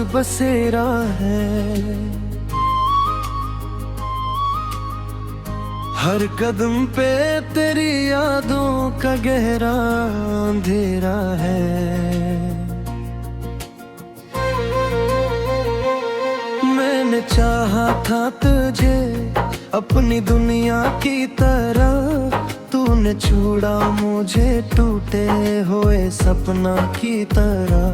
बसेरा है। हर कदम पे तेरी यादों का गहरा अंधेरा है। मैंने चाहा था तुझे अपनी दुनिया की तरह, तूने छोड़ा मुझे टूटे हुए सपना की तरह।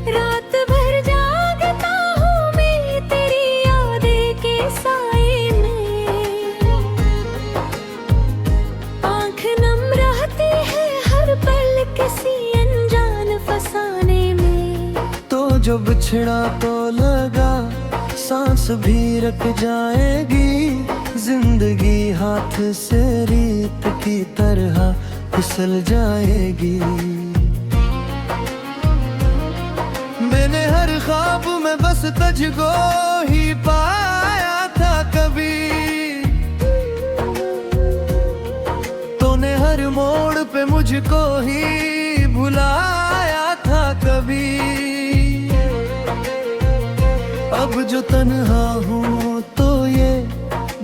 रात भर जागता हूँ मैं तेरी यादें के साए में, आँख नम रहती है हर पल किसी अनजान फसाने में। तो जो बिछड़ा तो लगा सांस भी रुक जाएगी, जिंदगी हाथ से रीत की तरह फिसल जाएगी। मैंने हर ख्वाब में बस तुझको ही पाया था कभी, तूने हर मोड़ पे मुझको ही भुलाया था कभी। अब जो तन्हा हूँ तो ये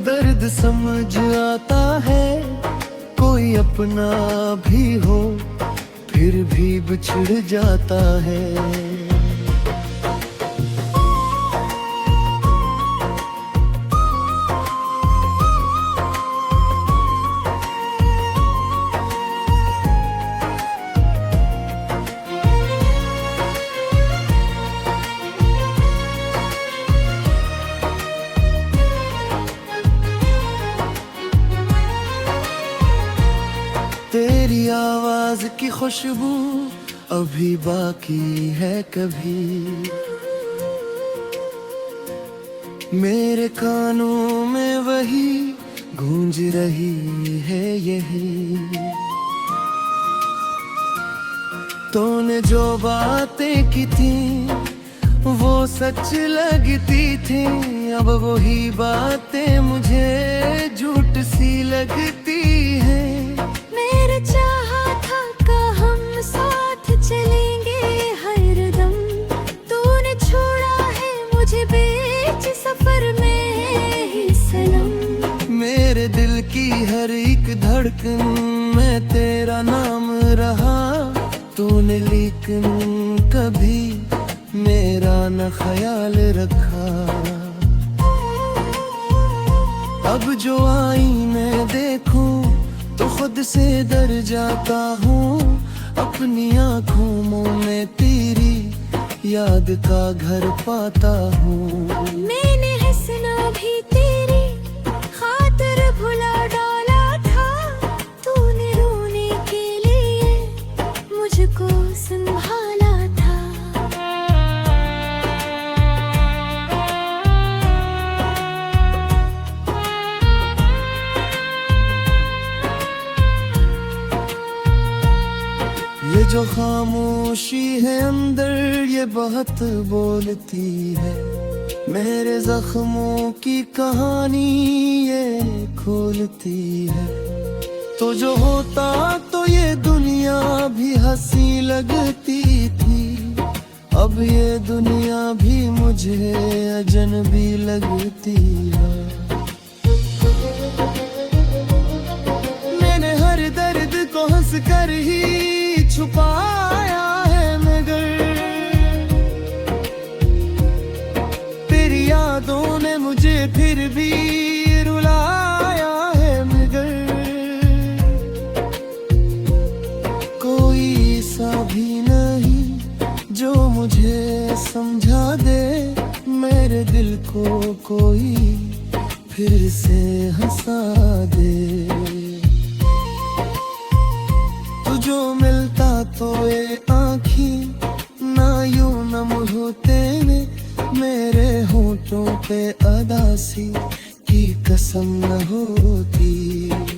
दर्द समझ आता है, कोई अपना भी हो फिर भी बिछड़ जाता है। तेरी आवाज की खुशबू अभी बाकी है कभी, मेरे कानों में वही गूंज रही है यही। तूने जो बातें की थी वो सच लगती थी, अब वही बातें मुझे झूठ सी लगती हैं। मेरे चाहा था का हम साथ चलेंगे हरदम, तूने छोड़ा है मुझे बीच सफर में ही सनम। मेरे दिल की हर एक धड़कन में तेरा नाम रहा, तूने लेकिन कभी मेरा न ख्याल रखा। अब जो आईने देखूं तो खुद से डर जाता हूँ, अपनी आँखों में तेरी याद का घर पाता हूँ। मैंने हंसना भी तेरी खातिर भुला डाला था, तूने रोने के लिए मुझको संभाला था। ये जो खामोशी है अंदर ये बहुत बोलती है, मेरे जख्मों की कहानी ये खोलती है। तो जो होता तो ये दुनिया भी हंसी लगती थी, अब ये दुनिया भी मुझे अजनबी लगती है। मैंने हर दर्द को हंस कर ही छुपाया है मगर तेरी यादों ने मुझे फिर भी रुलाया है मगर कोई सा भी नहीं जो मुझे समझा दे, मेरे दिल को कोई फिर से हंसा दे। जो मिलता तो ये आँखी ना यूं नम होते ने, मेरे होठों पे अदासी की कसम न होती।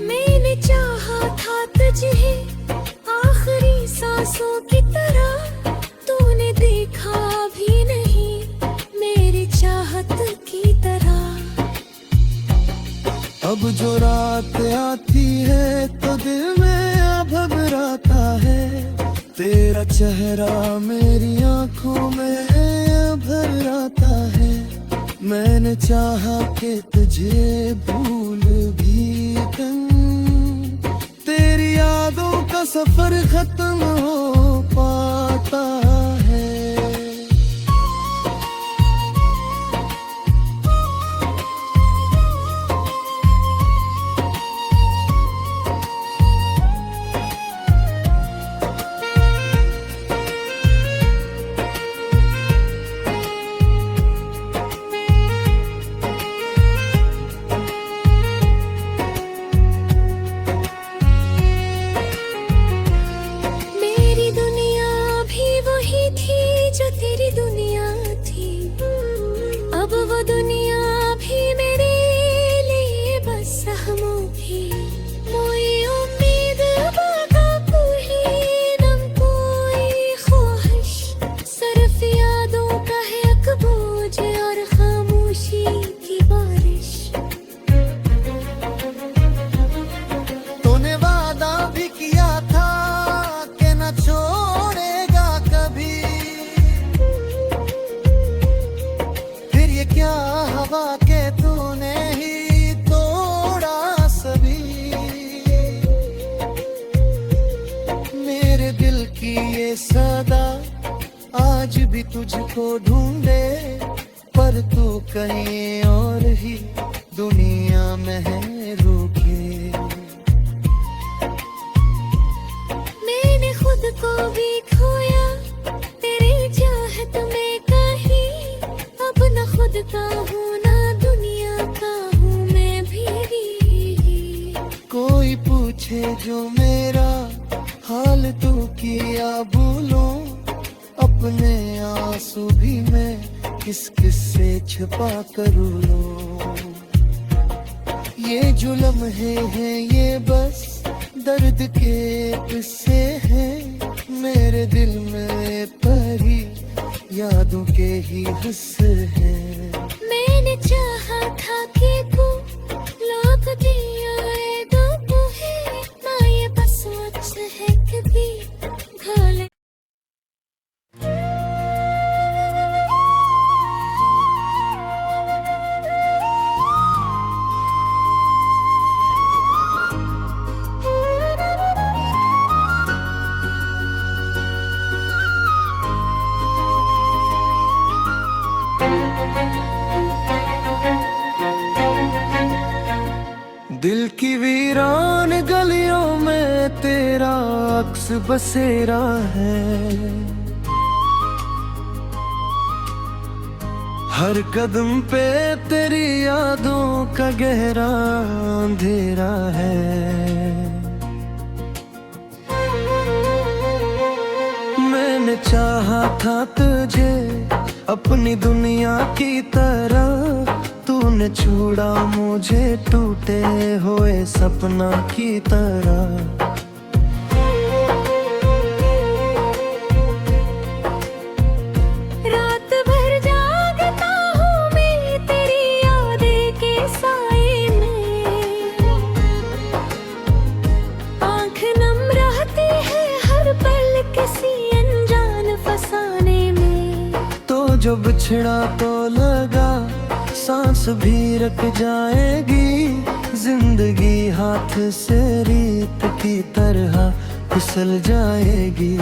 मैंने चाहा था तुझे आखिरी सांसों की तरह, तूने देखा भी नहीं मेरी चाहत की तरह। अब जो रात आती है तो दिल में घबराता तेरा चेहरा मेरी आंखों में भर आता है। मैंने चाहा कि तुझे भूल भी कर, तेरी यादों का सफर खत्म हो पाता है। तेरी दुनिया थी, अब वो दुनिया भी मेरे लिए बस सहमों की। कोई उम्मीद बाका कोई नम कोई ख्वाहिश, सिर्फ यादों का है एक बोझ और खामोशी की बारिश। तूने वादा भी किया था कि न छोड़ेगा कभी, क्या हवा के तूने ही तोड़ा सभी। मेरे दिल की ये सदा आज भी तुझको ढूंढे, पर तू कहीं और ही दुनिया में है रुके। मैंने खुद को भी खोया तेरे चाहत में कहीं, अब न खुद का हूँ ना दुनिया का हूँ मैं भी। कोई पूछे जो मेरा हाल तू किया भूलूं, अपने आंसू भी मैं किस किस से छुपा कर लूं। ये जो लम्हे हैं ये बस दर्द के किस्से हैं, मेरे दिल में परी यादों के ही हिस्से हैं। मैंने चाहा था कि तू लौट दिया तो है ना, ये बस मुझसे है कभी घाले। दिल की वीरान गलियों में तेरा अक्स बसेरा है, हर कदम पे तेरी यादों का गहरा अंधेरा है। मैंने चाहा था तुझे अपनी दुनिया की तरह, तूने छोड़ा मुझे टूटे हुए सपना की तरह। रात भर जागता हूँ मैं तेरी यादें के साए में, आँख नम रहती है हर पल किसी अनजान फसाने में। तो जो बिछड़ा तो लगा सांस भी रख जाएगी, जिंदगी हाथ से रीत की तरह फिसल जाएगी।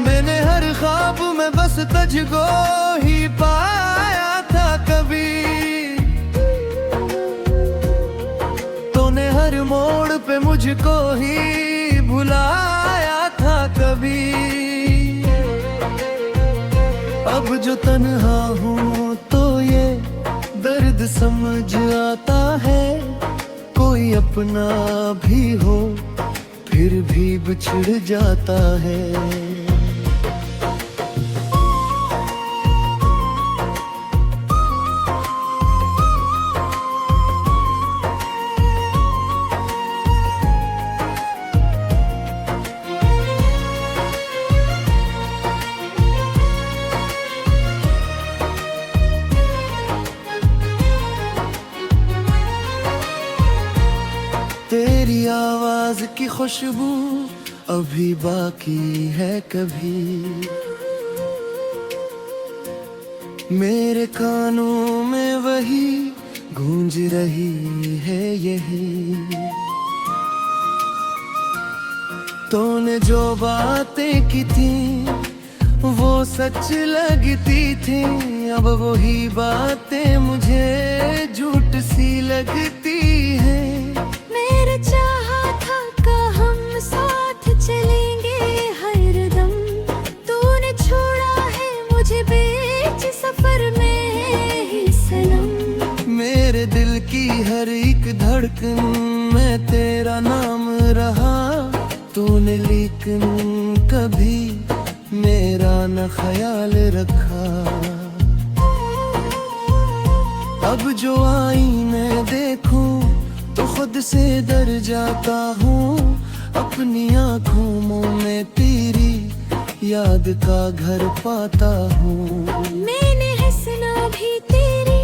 मैंने हर ख्वाब में बस तुझको ही पाया था कभी, तूने हर मोड़ पे मुझको ही भुलाया था कभी। अब जो तन्हा हूँ तो ये दर्द समझ आता है, कोई अपना भी हो फिर भी बिछड़ जाता है। तेरी आवाज की खुशबू अभी बाकी है कभी। मेरे कानों में वही गूंज रही है यही। तूने जो बातें की थी वो सच लगती थी, अब वही बातें मुझे झूठ सी लगती है। मेरे चाहा था का हम साथ चलेंगे हरदम, तूने छोड़ा है मुझे बीच सफर में ही सनम। मेरे दिल की हर एक धड़कन में तेरा नाम रहा, तूने लेकिन कभी मेरा न ख्याल रखा। अब जो आईने देखूं तो खुद से डर जाता हूँ, अपनी आँखों में तेरी याद का घर पाता हूँ। मैंने हंसना भी तेरी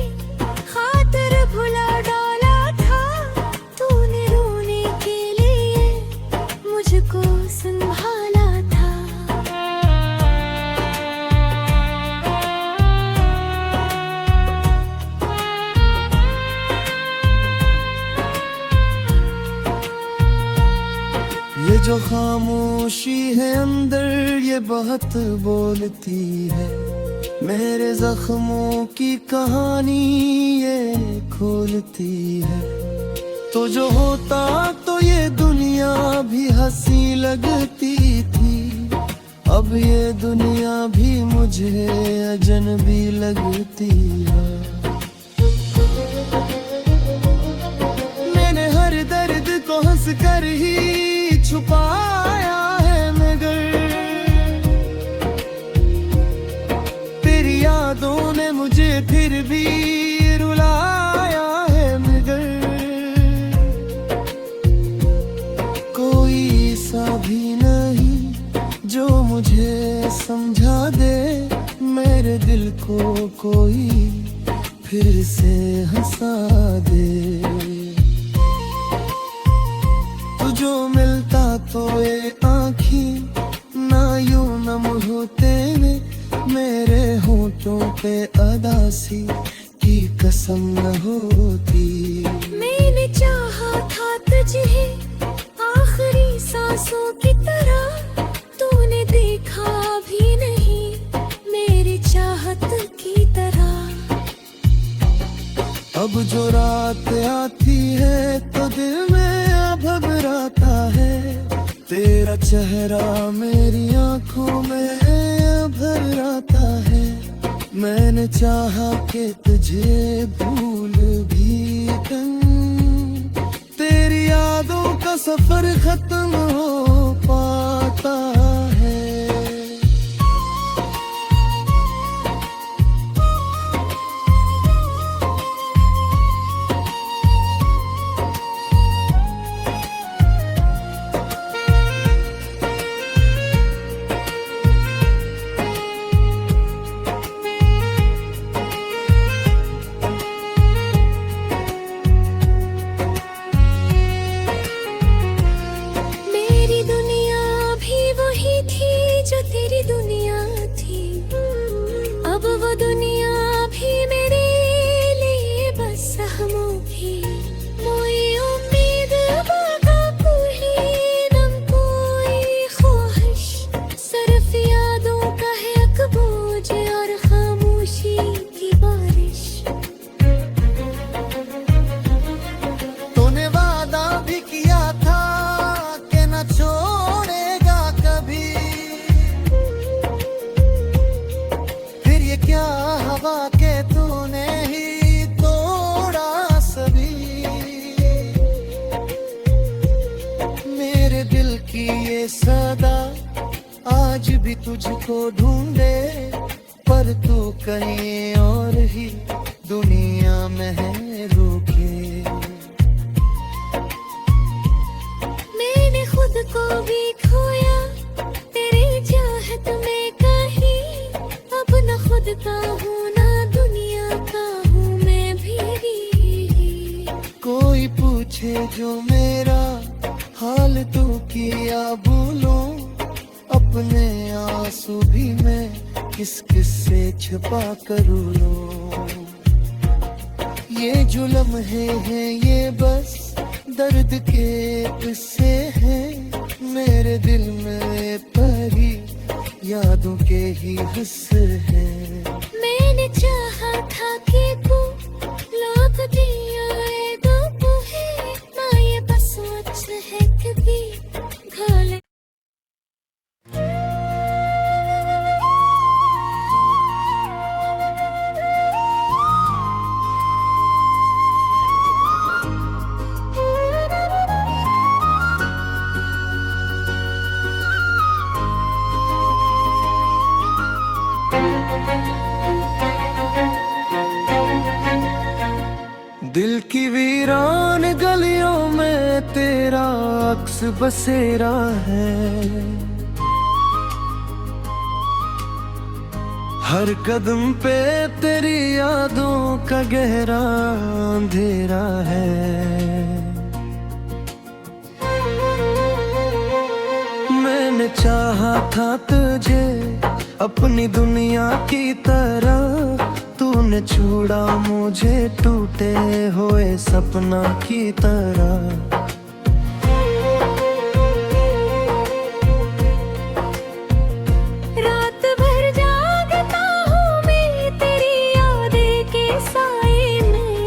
खातिर भुला डाला था, तूने रोने के लिए मुझको संभाला था। ये जो खामोशी है अंदर ये बहुत बोलती है, मेरे जख्मों की कहानी ये खोलती है। तो जो होता तो ये दुनिया भी हंसी लगती थी, अब ये दुनिया भी मुझे अजनबी लगती है। मैंने हर दर्द को हंस कर ही छुपाया है, मगर तेरी यादों ने मुझे फिर भी रुलाया है। मगर कोई सा भी नहीं जो मुझे समझा दे, मेरे दिल को कोई फिर से हंसा दे। तू जो मिलता तो ये आँखी ना यूं नम होते ने, मेरे होठों पे अदासी की कसम न होती। मैंने चाहा था तुझे आखिरी सांसों की तरह, तूने देखा भी नहीं मेरी चाहत की तरह। अब जो रात आती है तो दिल में घबराता है, तेरा चेहरा मेरी आंखों में भर आता है। मैंने चाहा कि तुझे भूल भी कर, तेरी यादों का सफर खत्म हो पाता है। तेरी दुनिया थी, अब वो दुनिया भी मेरे लिए बस सहमों की। कोई उम्मीद बाका कोई नम कोई ख्वाहिश, सिर्फ यादों का है एक बोझ और खामोशी की बारिश। तूने वादा भी किया था कि न छोड़ेगा कभी, क्या हवा के तूने ही तोड़ा सभी। मेरे दिल की ये सदा आज भी तुझको ढूंढे, पर तू कहीं और ही दुनिया में है रुके। मैंने खुद को भी खोया तेरी चाहत में कहीं, अब न खुद का हूँ ना दुनिया का हूँ मैं भी। कोई पूछे जो मेरा हाल तू भूलूं अपने आंसू भी मैं किस किस से छुपा कर लूं। ये जो लम्हे हैं ये बस दर्द के किस्से हैं, मेरे दिल में परी यादों के ही हिस्से हैं। मैंने चाहा था कि तू लौट दिया है ना, ये बस मुझसे है कभी घाले। दिल की वीरान गलियों में तेरा अक्स बसेरा है, हर कदम पे तेरी यादों का गहरा अंधेरा है। मैंने चाहा था तुझे अपनी दुनिया की तरह, तूने छोड़ा मुझे टूटे हुए सपना की तरह। रात भर जागता हूँ मैं तेरी यादें के साए में,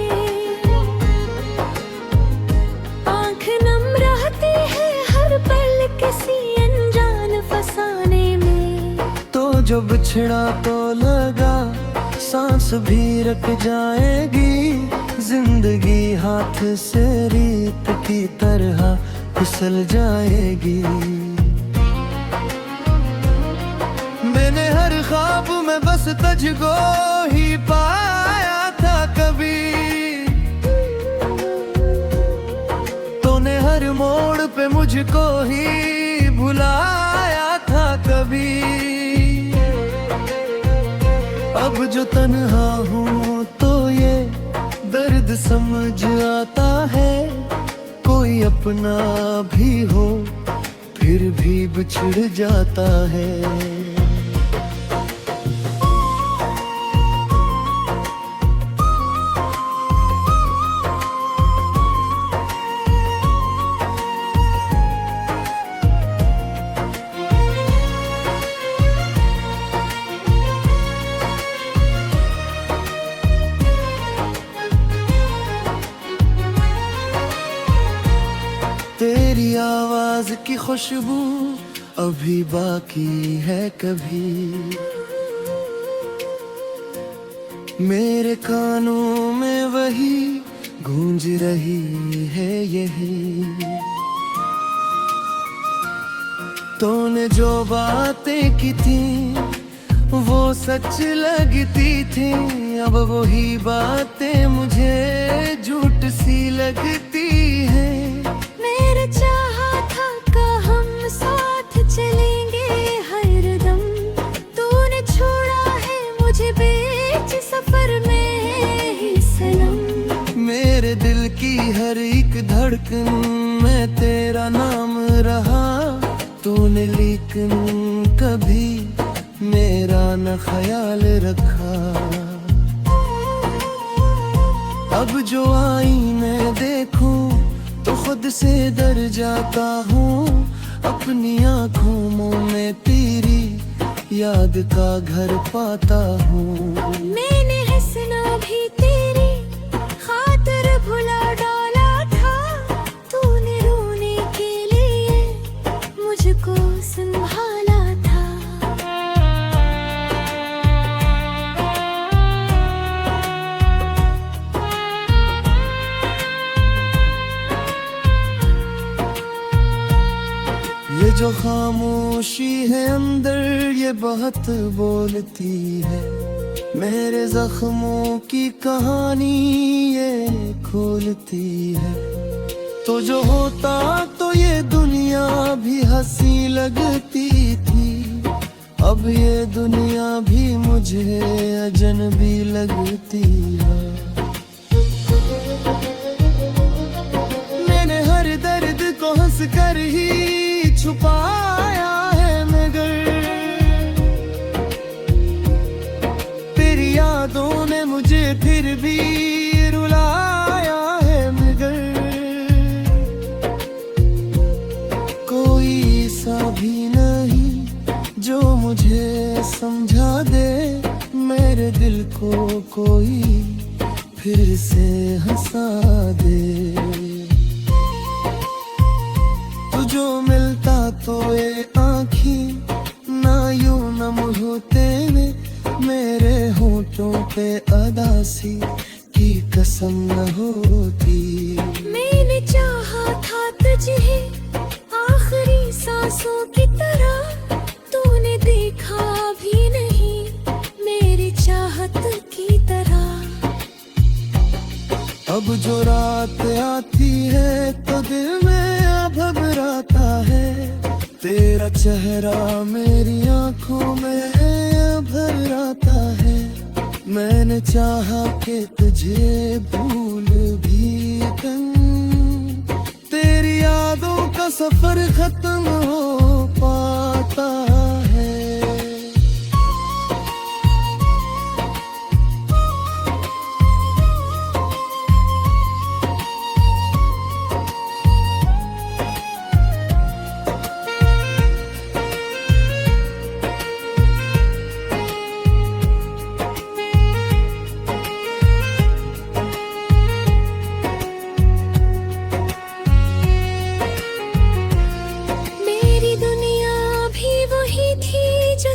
आँख नम रहती है हर पल किसी अनजान फसाने में। तो जो बिछड़ा तो लगा सांस भी रख जाएगी, जिंदगी हाथ से रीत की तरह फिसल जाएगी। मैंने हर ख्वाब में बस तुझको ही पाया था कभी, तूने हर मोड़ पे मुझको ही भुलाया था कभी। अब जो तन्हा हूँ तो ये दर्द समझ आता है, कोई अपना भी हो फिर भी बिछड़ जाता है। तेरी आवाज की खुशबू अभी बाकी है कभी, मेरे कानों में वही गूंज रही है यही। तूने जो बातें की थी वो सच लगती थी, अब वही बातें मुझे झूठ सी लगती हैं। मेरे चाहा था का हम साथ चलेंगे हरदम, तूने छोड़ा है मुझे बीच सफर में ही सनम। मेरे दिल की हर एक धड़कन में तेरा नाम रहा, तूने लेकिन कभी मेरा न ख्याल रखा। अब जो आईने देखूं तो खुद से डर जाता हूँ, अपनी आँखों में तेरी याद का घर पाता हूँ। मैंने हंसना भी तेरी खातिर भुला डाला था, तूने रोने के लिए मुझको संभाला था। ये जो खामोशी है अंदर ये बहुत बोलती है, मेरे जख्मों की कहानी ये खोलती है। तो जो होता तो ये दुनिया भी हंसी लगती थी, अब ये दुनिया भी मुझे अजनबी लगती है। मैंने हर दर्द को हंस कर ही छुपा ऐसा भी नहीं जो मुझे समझा दे मेरे दिल को कोई फिर से हंसा दे। तू जो मिलता तो ये आँखी ना यूं नम होते ने मेरे होठों पे अदासी की कसम न होती। मैंने चाहा था तुझे आखिरी सांसों की तरह, तूने देखा भी नहीं मेरी चाहत की तरह। अब जो रात आती है तो दिल में घबराता है, तेरा चेहरा मेरी आंखों में भर आता है। मैंने चाहा कि तुझे भूल भी कर, तेरी यादों का सफर खत्म हो पाता है।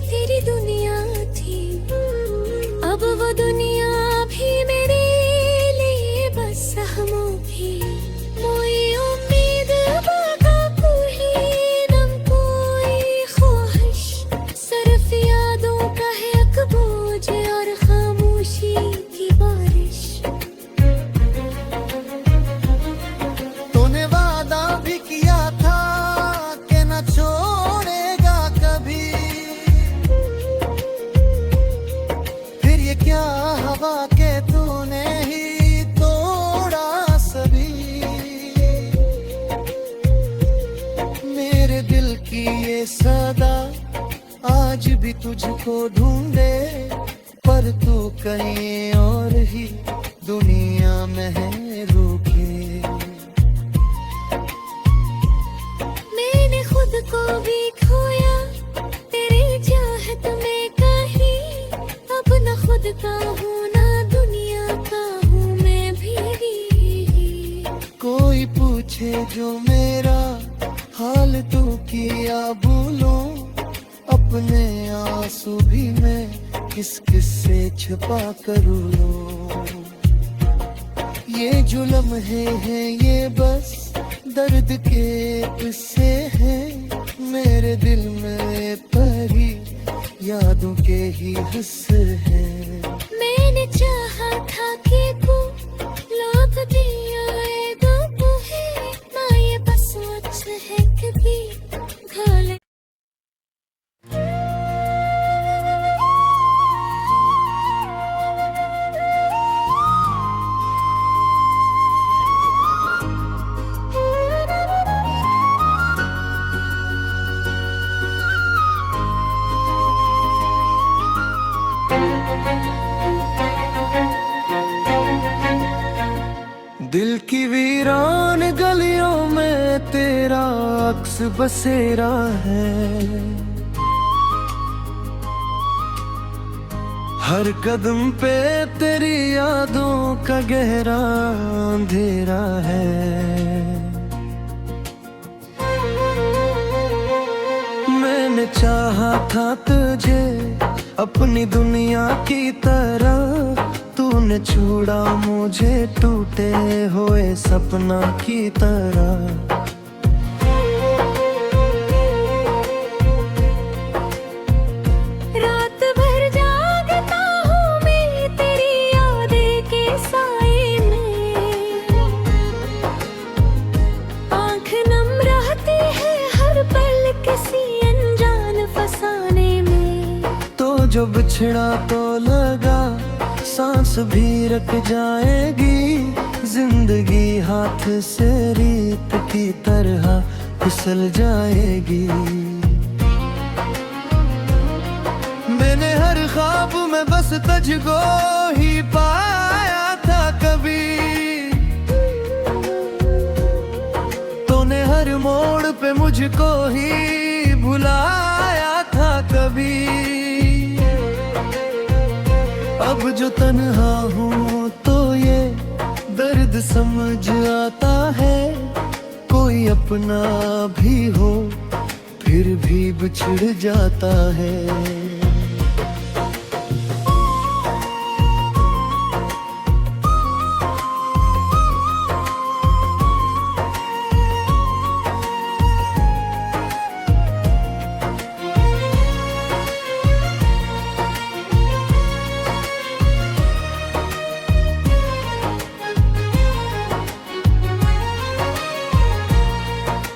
तेरी दुनिया थी, अब वो दुनिया भी मेरे लिए बस सहमों की। कोई उम्मीद बाका कोई नम कोई ख्वाहिश, सिर्फ यादों का है एक बोझ और खामोशी की बारिश। तूने वादा भी किया था कि न छोड़ेगा कभी, क्या हवा के तूने ही तोड़ा सभी। मेरे दिल की ये सदा आज भी तुझको ढूंढे, पर तू कहीं और ही दुनिया में है रुके। मैंने खुद को भी खोया तेरी चाहत में कहीं, अब न खुद का हूँ ना दुनिया का हूँ मैं भी। कोई पूछे जो मेरा हाल तू किया भूलूं, अपने आंसू भी मैं किस किस से छुपा कर लूं। ये जो लम्हे हैं ये बस दर्द के किस्से हैं, मेरे दिल में परी यादों के ही हिस्से हैं। मैंने चाहा था कि तू लौट दिया है ना, ये बस सच है कभी घाले। दिल की वीरान गलियों में तेरा अक्स बसेरा है, हर कदम पे तेरी यादों का गहरा अंधेरा है। मैंने चाहा था तुझे अपनी दुनिया की तरह, तूने छोड़ा मुझे टूटे हुए सपना की तरह। रात भर जागता हूँ मैं तेरी यादें के साए में, आँख नम रहती है हर पल किसी अनजान फसाने में। तो जो बिछड़ा तो लगा सांस भी रख जाएगी, जिंदगी हाथ से रीत की तरह फिसल जाएगी। मैंने हर ख्वाब में बस तुझको ही पाया था कभी, तूने हर मोड़ पे मुझको ही तन्हा हूँ तो ये दर्द समझ आता है, कोई अपना भी हो फिर भी बिछड़ जाता है।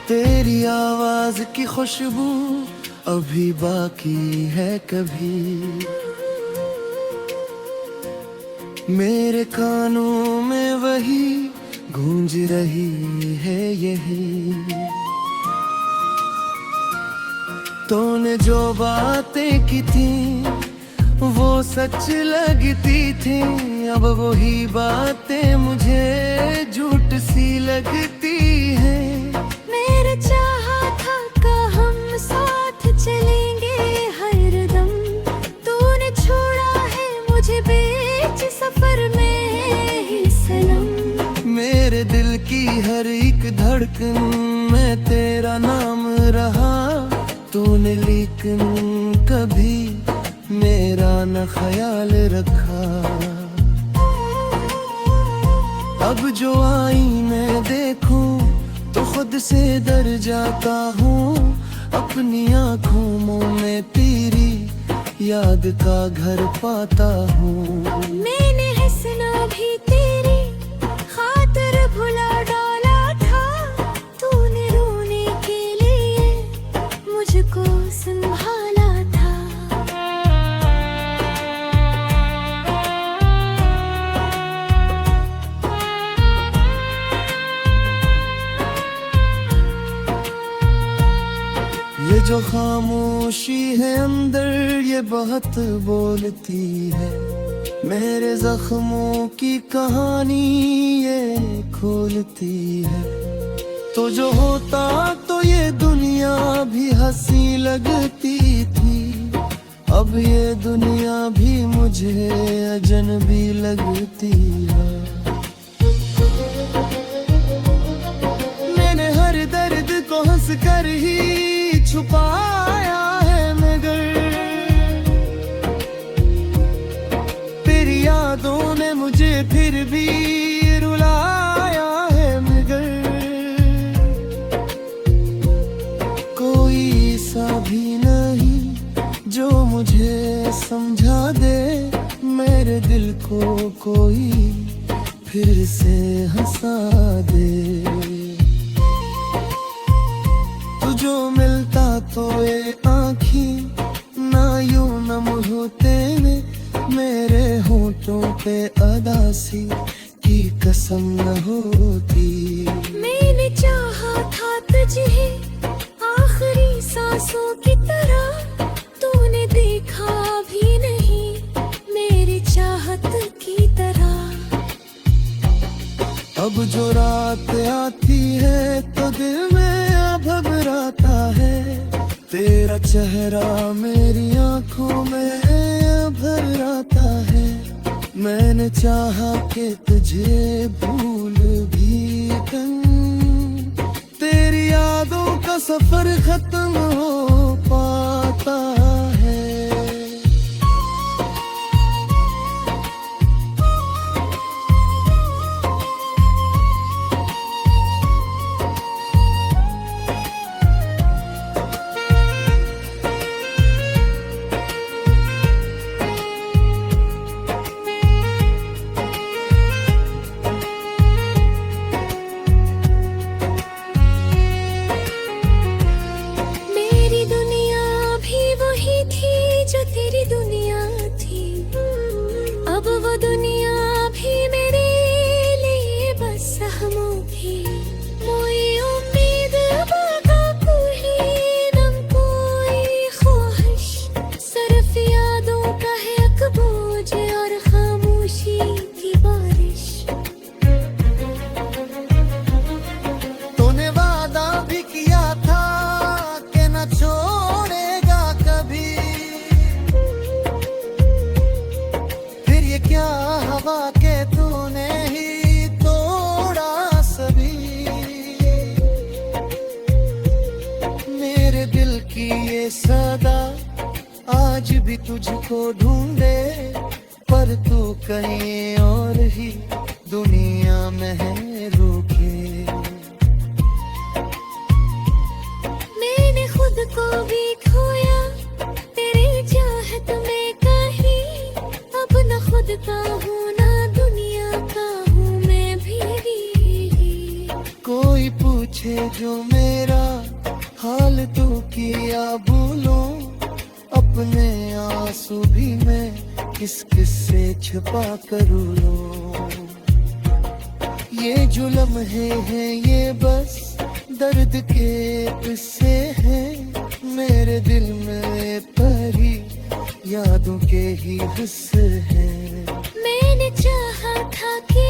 तेरी आवाज की खुशबू अभी बाकी है कभी, मेरे कानों में वही गूंज रही है यही। तूने जो बातें की थी वो सच लगती थी, अब वही बातें मुझे झूठ सी लगती हैं। मेरे चाहा था का हम साथ चलेंगे हरदम, तूने छोड़ा है मुझे बीच सफर में ही सनम। मेरे दिल की हर एक धड़कन में तेरा नाम रहा, तूने लेकिन कभी मेरा न ख्याल रखा। अब जो आईने देखूं तो खुद से डर जाता हूँ, अपनी आँखों में तेरी याद का घर पाता हूँ। मैंने हंसना भी तेरी खातिर भुला डाला था, तूने रोने के लिए मुझको संभाला था। ये जो खामोशी है अंदर ये बहुत बोलती है, मेरे जख्मों की कहानी ये खोलती है। तो जो होता तो ये दुनिया भी हंसी लगती थी, अब ये दुनिया भी मुझे अजनबी लगती है। मैंने हर दर्द को हंस कर ही छुपाया है मगर तेरी यादों ने मुझे फिर भी रुलाया है मगर कोई सा भी नहीं जो मुझे समझा दे, मेरे दिल को कोई फिर से हंसा दे। जो मिलता तो ये आँखी ना यूं नम होते ने, मेरे होठों पे अदासी की कसम न होती। मैंने चाहा था तुझे आखिरी सांसों की तरह, तूने देखा भी नहीं मेरी चाहत की तरह। अब जो रात आती है तो दिल में घबराता है, तेरा चेहरा मेरी आंखों में भर आता है। मैंने चाहा कि तुझे भूल भी कर, तेरी यादों का सफर खत्म हो पाता है। छोड़ सदा आज भी तुझको ढूंढे, पर तू कहीं और ही दुनिया में है रुके। मैंने खुद को भी खोया तेरी चाहत में कहीं, अब न खुद का हूँ ना दुनिया का हूँ मैं भी। कोई पूछे जो मेरा हाल तो किया बोलूं, अपने आंसू भी मैं किस किस से छुपा कर लूं। ये जो लम्हे हैं ये बस दर्द के किस्से हैं, मेरे दिल में परी यादों के ही हिस्से हैं। मैंने चाहा था कि